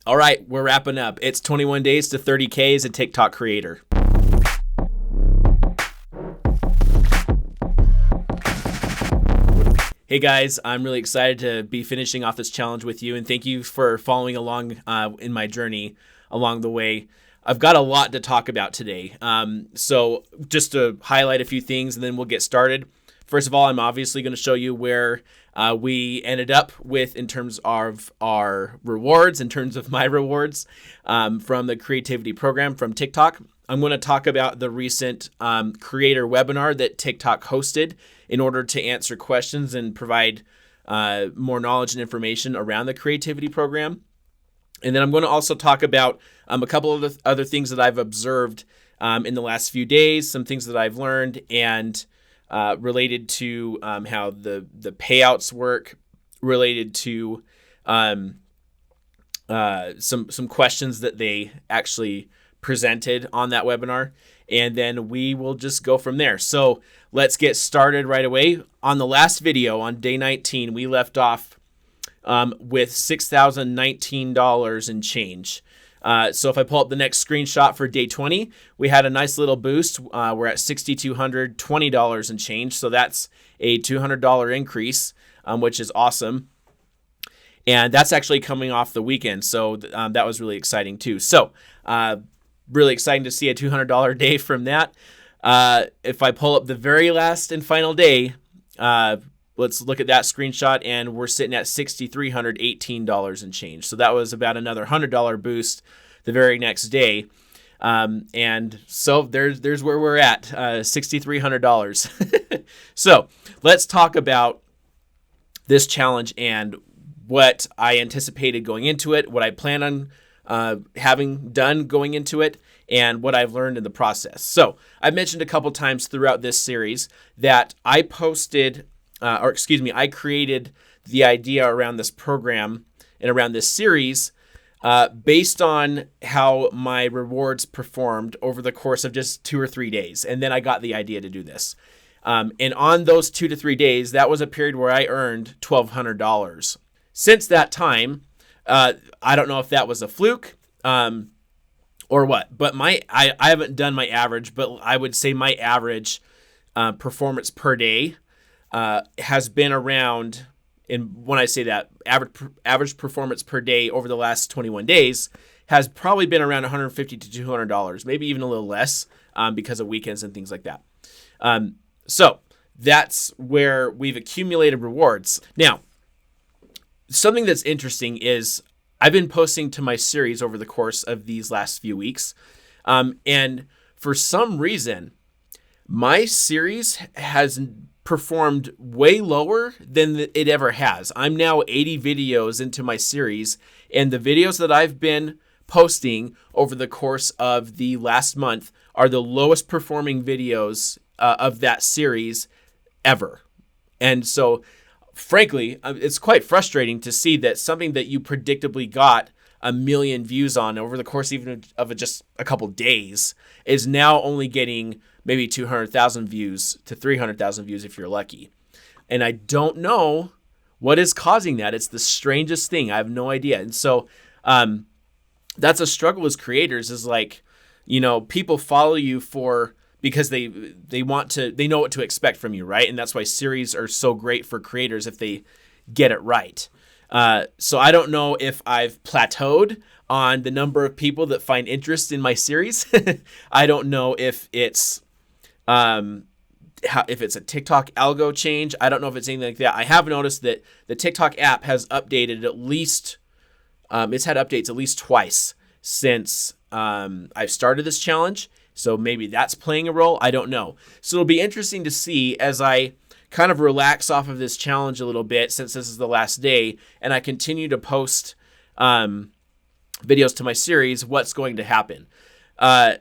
All right, we're wrapping up. It's 21 days to 30K as a TikTok creator. Hey guys, I'm really excited to be finishing off this challenge with you, and thank you for following along in my journey along the way. I've got a lot to talk about today. So just to highlight a few things and then we'll get started. First of all, I'm obviously going to show you where we ended up with in terms of our rewards, in terms of my rewards from the creativity program from TikTok. I'm going to talk about the recent creator webinar that TikTok hosted in order to answer questions and provide more knowledge and information around the creativity program. And then I'm going to also talk about a couple of the other things that I've observed in the last few days, some things that I've learned, and related to how the payouts work, related to some questions that they actually presented on that webinar, and then we will just go from there. So let's get started right away. On the last video on day 19, we left off with $6,019 and change. So if I pull up the next screenshot for day 20, we had a nice little boost. We're at $6,220 and change. So that's a $200 increase, which is awesome. And that's actually coming off the weekend. So that was really exciting too. So really exciting to see a $200 day from that. If I pull up the very last and final day, let's look at that screenshot, and we're sitting at $6,318 and change. So that was about another $100 boost the very next day. And so there's where we're at, $6,300. So let's talk about this challenge and what I anticipated going into it, what I plan on having done going into it, and what I've learned in the process. So I've mentioned a couple times throughout this series that I created the idea around this program and around this series based on how my rewards performed over the course of just 2 or 3 days. And then I got the idea to do this. And on those 2 to 3 days, that was a period where I earned $1,200. Since that time, I don't know if that was a fluke or what, but I haven't done my average, but I would say my average performance per day has been around, and when I say that, average performance per day over the last 21 days has probably been around $150 to $200, maybe even a little less because of weekends and things like that. So that's where we've accumulated rewards. Now, something that's interesting is I've been posting to my series over the course of these last few weeks. And for some reason, my series has performed way lower than it ever has. I'm now 80 videos into my series, and the videos that I've been posting over the course of the last month are the lowest performing videos of that series ever. And so frankly, it's quite frustrating to see that something that you predictably got 1 million views on over the course even of just a couple days is now only getting maybe 200,000 views to 300,000 views if you're lucky. And I don't know what is causing that. It's the strangest thing. I have no idea. And so that's a struggle as creators, is like, people follow you because they know what to expect from you, right? And that's why series are so great for creators if they get it right. So I don't know if I've plateaued on the number of people that find interest in my series. I don't know if it's a TikTok algo change. I don't know if it's anything like that. I have noticed that the TikTok app has updated at least, it's had updates at least twice since I've started this challenge. So maybe that's playing a role. I don't know. So it'll be interesting to see as I kind of relax off of this challenge a little bit, since this is the last day, and I continue to post videos to my series, what's going to happen. The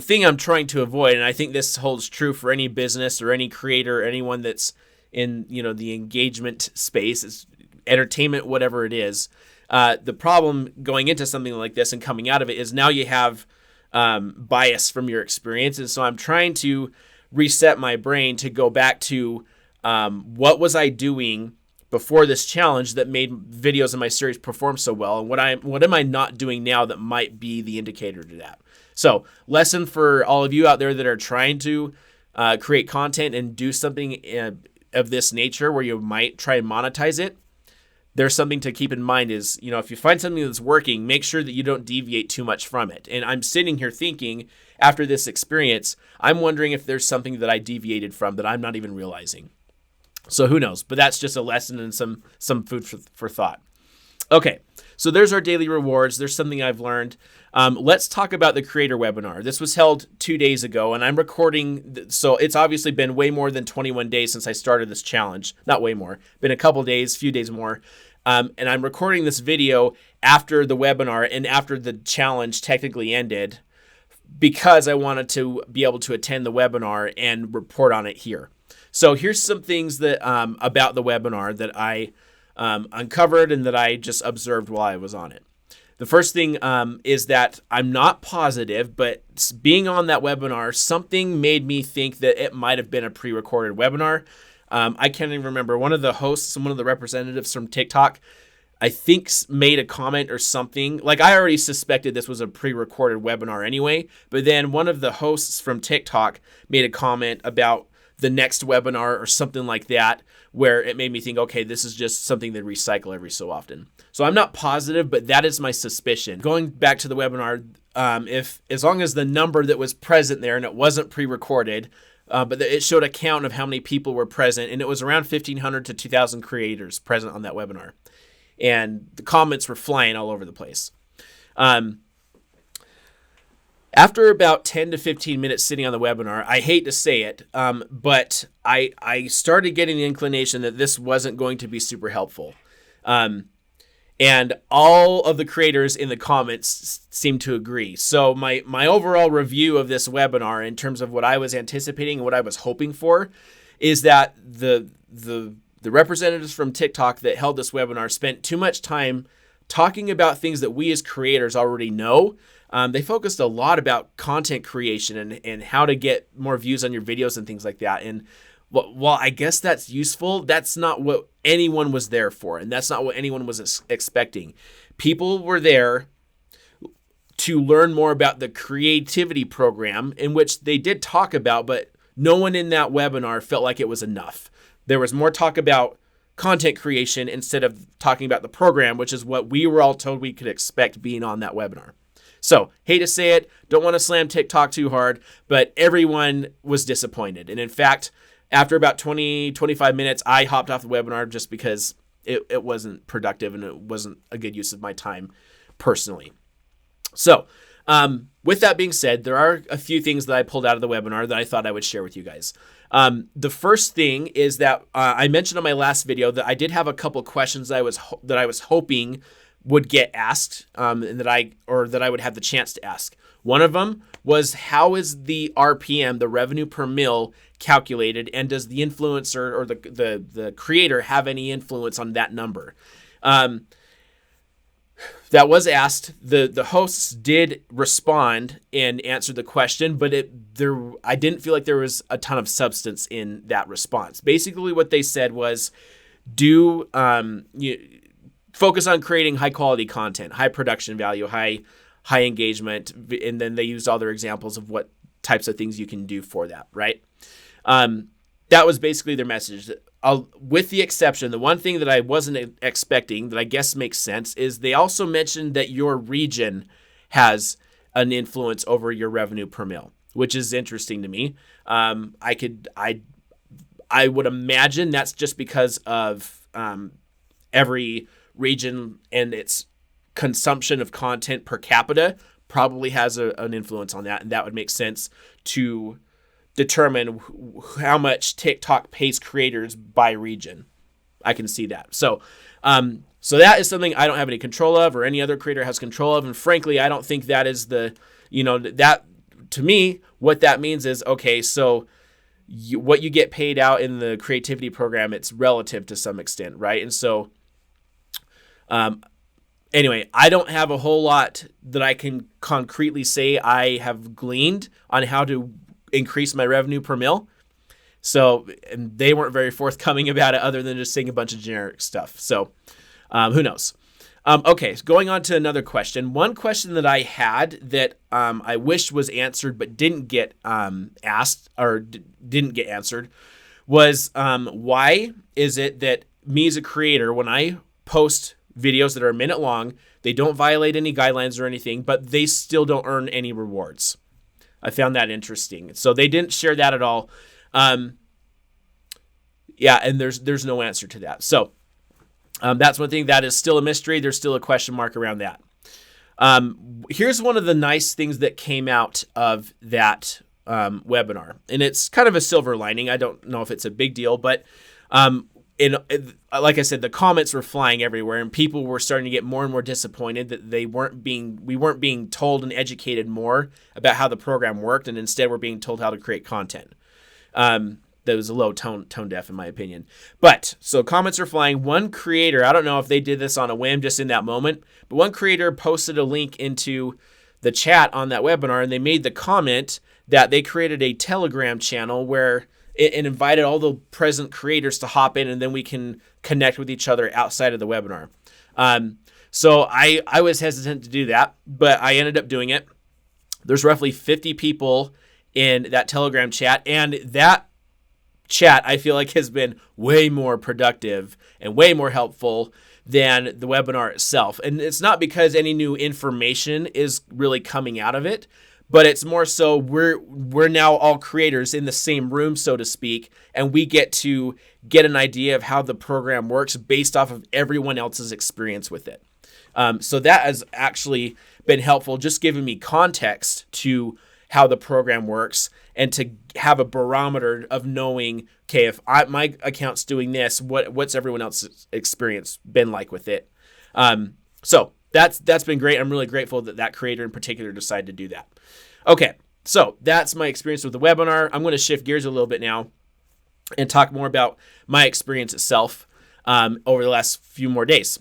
thing I'm trying to avoid, and I think this holds true for any business or any creator, anyone that's in the engagement space, is entertainment, whatever it is. The problem going into something like this and coming out of it is now you have bias from your experience. And so I'm trying to reset my brain to go back to what was I doing before this challenge that made videos in my series perform so well, and what am I not doing now that might be the indicator to that? So, lesson for all of you out there that are trying to create content and do something of this nature where you might try and monetize it. There's something to keep in mind is, if you find something that's working, make sure that you don't deviate too much from it. And I'm sitting here thinking, after this experience, I'm wondering if there's something that I deviated from that I'm not even realizing. So who knows? But that's just a lesson and some food for thought. Okay, so there's our daily rewards. There's something I've learned. Let's talk about the creator webinar. This was held 2 days ago, and I'm recording. So it's obviously been way more than 21 days since I started this challenge. Not way more. Been a couple days, few days more. And I'm recording this video after the webinar and after the challenge technically ended because I wanted to be able to attend the webinar and report on it here. So here's some things that about the webinar that I uncovered and that I just observed while I was on it. The first thing is that I'm not positive, but being on that webinar, something made me think that it might have been a pre-recorded webinar. I can't even remember. One of the hosts, one of the representatives from TikTok, I think made a comment or something. Like, I already suspected this was a pre-recorded webinar anyway, but then one of the hosts from TikTok made a comment about the next webinar or something like that, where it made me think, okay, this is just something they recycle every so often. So I'm not positive, but that is my suspicion. Going back to the webinar, if as long as the number that was present there and it wasn't pre-recorded, but it showed a count of how many people were present, and it was around 1,500 to 2,000 creators present on that webinar. And the comments were flying all over the place. After about 10 to 15 minutes sitting on the webinar, I hate to say it, but I started getting the inclination that this wasn't going to be super helpful. And all of the creators in the comments seemed to agree. So my overall review of this webinar in terms of what I was anticipating and what I was hoping for is that the representatives from TikTok that held this webinar spent too much time talking about things that we as creators already know. They focused a lot about content creation and how to get more views on your videos and things like that. And while I guess that's useful, that's not what anyone was there for. And that's not what anyone was expecting. People were there to learn more about the creativity program, in which they did talk about, but no one in that webinar felt like it was enough. There was more talk about content creation instead of talking about the program, which is what we were all told we could expect being on that webinar. So, hate to say it, don't want to slam TikTok too hard, but everyone was disappointed. And in fact, after about 25 minutes, I hopped off the webinar just because it wasn't productive and it wasn't a good use of my time personally. So, with that being said, there are a few things that I pulled out of the webinar that I thought I would share with you guys. The first thing is that I mentioned on my last video that I did have a couple questions that I was hoping would get asked, and that I would have the chance to ask. One of them was, how is the RPM, the revenue per mil, calculated, and does the influencer or the creator have any influence on that number? That was asked. The hosts did respond and answer the question, but I didn't feel like there was a ton of substance in that response. Basically, what they said was, focus on creating high quality content, high production value, high engagement, and then they used all their examples of what types of things you can do for that, right? That was basically their message. With the exception, the one thing that I wasn't expecting that I guess makes sense is they also mentioned that your region has an influence over your revenue per mil, which is interesting to me. I would imagine that's just because of every region and its consumption of content per capita probably has an influence on that, and that would make sense to determine how much TikTok pays creators by region. I can see that. So that is something I don't have any control of, or any other creator has control of, and frankly, I don't think that is that to me, what that means is, okay, so what you get paid out in the creativity program, it's relative to some extent, right? And so anyway, I don't have a whole lot that I can concretely say I have gleaned on how to increase my revenue per mil. So, and they weren't very forthcoming about it other than just saying a bunch of generic stuff. So who knows? Okay, so going on to another question. One question that I had that I wished was answered but didn't get asked or didn't get answered was why is it that me as a creator, when I post videos that are a minute long, they don't violate any guidelines or anything, but they still don't earn any rewards? I found that interesting. So they didn't share that at all. Yeah, and there's no answer to that. So that's one thing that is still a mystery. There's still a question mark around that. Here's one of the nice things that came out of that webinar, and it's kind of a silver lining. I don't know if it's a big deal, but like I said, the comments were flying everywhere, and people were starting to get more and more disappointed that we weren't being told and educated more about how the program worked, and instead we're being told how to create content. That was a low tone deaf in my opinion. But so comments are flying. One creator, I don't know if they did this on a whim just in that moment, but one creator posted a link into the chat on that webinar, and they made the comment that they created a Telegram channel where it invited all the present creators to hop in, and then we can connect with each other outside of the webinar. So I was hesitant to do that, but I ended up doing it. There's roughly 50 people in that Telegram chat, and that chat I feel like has been way more productive and way more helpful than the webinar itself. And it's not because any new information is really coming out of it, but it's more so we're now all creators in the same room, so to speak, and we get to get an idea of how the program works based off of everyone else's experience with it. So that has actually been helpful, just giving me context to how the program works and to have a barometer of knowing, okay, if my account's doing this, what's everyone else's experience been like with it? So that's been great. I'm really grateful that creator in particular decided to do that. Okay, so that's my experience with the webinar. I'm going to shift gears a little bit now and talk more about my experience itself over the last few more days.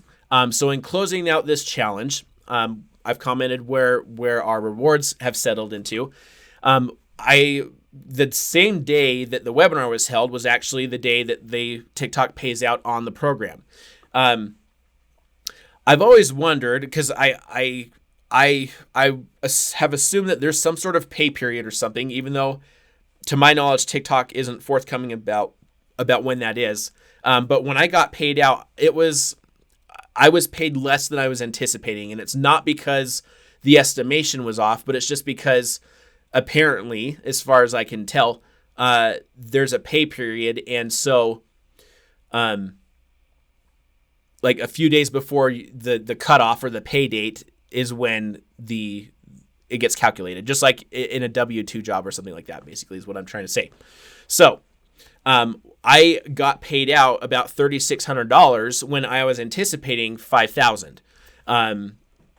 So in closing out this challenge, I've commented where our rewards have settled into. The same day that the webinar was held was actually the day that TikTok pays out on the program. I've always wondered, because I have assumed that there's some sort of pay period or something, even though to my knowledge TikTok isn't forthcoming about when that is. But when I got paid out, I was paid less than I was anticipating, and it's not because the estimation was off, but it's just because apparently, as far as I can tell, there's a pay period, and so like a few days before the cutoff or the pay date is when it gets calculated, just like in a W-2 job or something like that, basically is what I'm trying to say. So I got paid out about $3,600 when I was anticipating $5,000.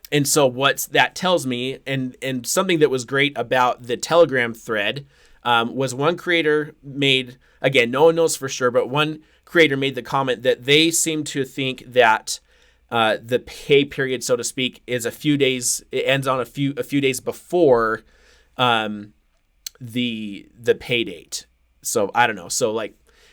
And so what that tells me, and something that was great about the Telegram thread, was one creator made, again, no one knows for sure, but one creator made the comment that they seem to think that the pay period, so to speak, is a few days. It ends on a few days before the pay date. So I don't know. So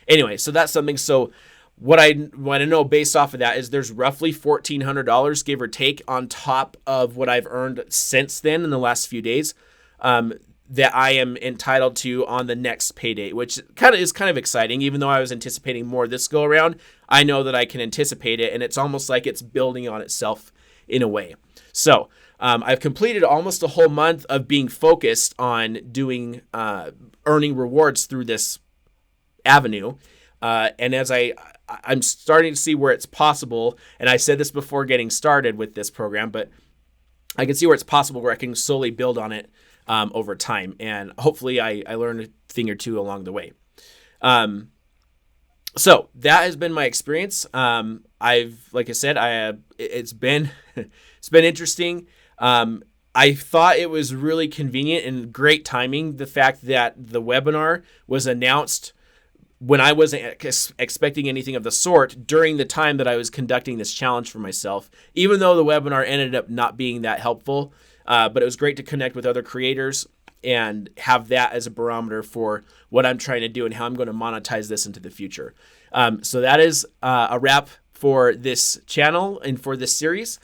anyway, so that's something. So what I know based off of that is there's roughly $1,400, give or take, on top of what I've earned since then in the last few days, that I am entitled to on the next pay date, which is kind of exciting. Even though I was anticipating more this go around, I know that I can anticipate it, and it's almost like it's building on itself in a way. So I've completed almost a whole month of being focused on doing earning rewards through this avenue, and as I'm starting to see where it's possible, and I said this before getting started with this program, but I can see where it's possible where I can slowly build on it over time, and hopefully I learned a thing or two along the way. So that has been my experience. Like I said, it's been interesting. I thought it was really convenient and great timing, the fact that the webinar was announced when I wasn't expecting anything of the sort during the time that I was conducting this challenge for myself, even though the webinar ended up not being that helpful. But it was great to connect with other creators and have that as a barometer for what I'm trying to do and how I'm going to monetize this into the future. So that is a wrap for this channel and for this series.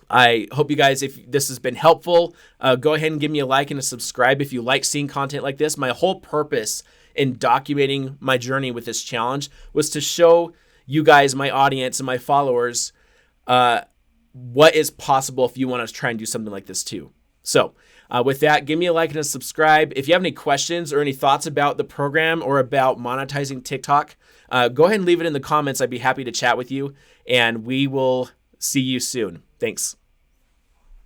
I hope you guys, if this has been helpful, go ahead and give me a like and a subscribe if you like seeing content like this. My whole purpose in documenting my journey with this challenge was to show you guys, my audience and my followers, what is possible if you want to try and do something like this too. So with that, give me a like and a subscribe. If you have any questions or any thoughts about the program or about monetizing TikTok, go ahead and leave it in the comments. I'd be happy to chat with you, and we will see you soon. Thanks.